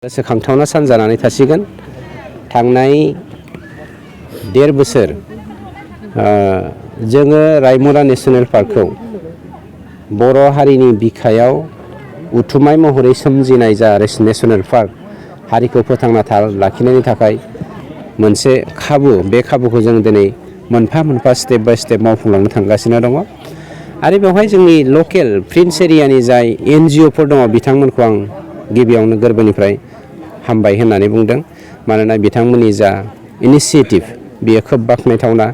गोसोखांथावना सान जानानै थासिगोन। थांनाय 1.5 बोसोर जोङो रायमना नेशनेल पार्कखौ बर' हारिनि बिखायाव उथुमाय महरै सोमजिनाय जा नेशनेल पार्क हारिखौ फोथांना लाखिनायनि थाखाय मोनसे खाबु, बे खाबुखौ जों दिनै मोनफा मोनफा स्टेप बाय स्टेप मावफुंलांनो थांगासिनो दङ। आरो बेवहाय जोंनि लकेल प्रिन्स एरियानि जाय NGOफोर दङ बिथांमोनखौ आं गिबियावनो गोरबोनिफ्राय हामबाय होननानै बुंदों। मानोना बिथांमोननि जा इनिशिएटिभ बेयो खोब बाख्नायथावना।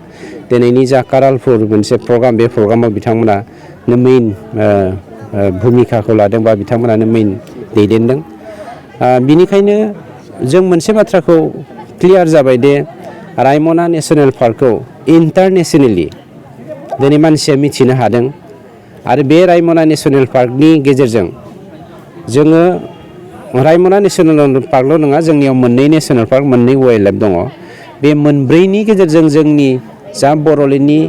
दिनैनि जा कारालफोर मोनसे प्रग्राम, बे प्रग्रामाव बिथांमोना मेइन भुमिकाखौ लादों बा बिथांमोनानो मेइन दैदेनदों। बिनिखायनो जों मोनसे बाथ्राखौ क्लियार जाबाय दे रायमना नेशनेल पार्कखौ इन्टारनेशनेलि दिनै मानसिया मिथिनो हादों। आरो बे रायमना नेशनेल पार्कनि गेजेरजों जोङो रायमना नेशनेल पार्कल' नङा, जोंनियाव मोननै नेशनेल पार्क, मोननै वाइल्ड लाइफ दङ। बे मोनब्रैनि गेजेरजों जोंनि जा बर'लेण्डनि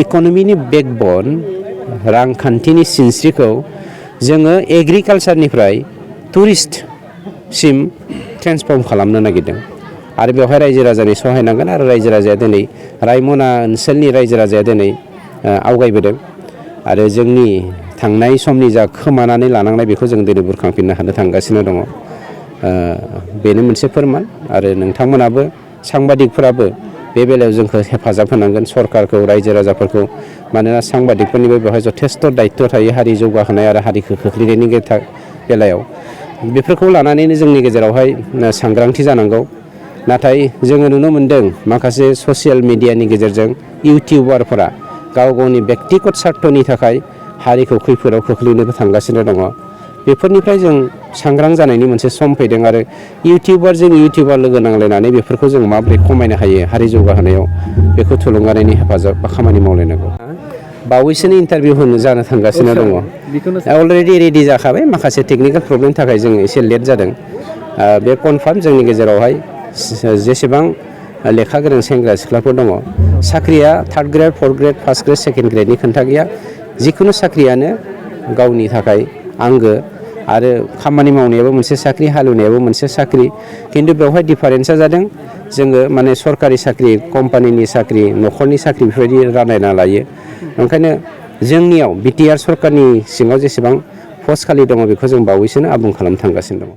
इक'नमिनि बेकबन, रांखान्थिनि सिनस्रिखौ जोङो एग्रिकालसारनिफ्राय टुरिस्टसिम ट्रेन्सफर्म खालामनो नागिरदों। आरो बेवहाय रायजो राजानि सहाय नांगोन। आरो रायजो राजाया दिनै रायमना ओनसोलनि रायजो राजाया दिनै आवगायबोदों। आरो जोंनि थांनाय समनि जा खोमानानै लानांनाय बेखौ जों दिनै बुरखांफिननो हानो थांगासिनो दङ। बेनो मोनसे फोरमान। आरो नोंथांमोनाबो सांबादिकफोराबो बे बेलायाव जोंखौ हेफाजाब होनांगोन, सरकारखौ, रायजो राजाफोरखौ। मानोना सांबादिकफोरनिबो बेवहाय जथेस्थ' दायित्व थायो हारि जौगाहोनाय आरो हारिखौ खोख्लैनायनि बेलायाव। बेफोरखौ लानानैनो जोंनि गेजेरावहाय सांग्रांथि जानांगौ। नाथाय जोङो नुनो मोन्दों माखासे ससियेल मिडियानि गेजेरजों इउटिउबारफोरा गाव गावनि बेक्तिगत स्वार्थनि थाखाय हारिखौ खैफोदाव खोख्लैनोबो थांगासिनो दङ। बेफोरनिफ्राय जों सांग्रां जानायनि मोनसे सम फैदों। आरो इउटिउबारजों इउटिउबार लोगो नांलायनानै बेफोरखौ जों माबोरै खमायनो हायो हारि जौगाहोनायाव, बेखौ थुलुंगानायनि हेफाजाब बा खामानि मावलायनांगौ। बावैसोनि इन्टारभिउ होनो जानो थांगासिनो दङ। अलरेडि रेडि जाखाबाय। माखासे टेकनिकेल प्रब्लेमनि थाखाय जों एसे लेट जादों। बे कनफार्म जोंनि गेजेरावहाय जेसेबां लेखा गोरों सेंग्रा सिख्लाफोर दङ, साख्रिया 3rd grade, 4th grade, 1st grade, 2nd ग्रेडनि खोथा गैया। जिखुनु साख्रियानो गावनि थाखाय आंगो। आरो खामानि मावनायाबो मोनसे साख्रि, हालेवनायाबो मोनसे साख्रि। खिन्थु बेवहाय डिफारेन्सा जादों जोङो माने सरकारि साख्रि, कम्पानिनि साख्रि, न'खरनि साख्रि बेफोरबायदि रानलायना लायो। ओंखायनो जोंनियाव BTR सरकारनि सिङाव जेसेबां पस्ट खालि दङ बेखौ जों बावैसोनो आबुं खालामनो थांगासिनो दङ।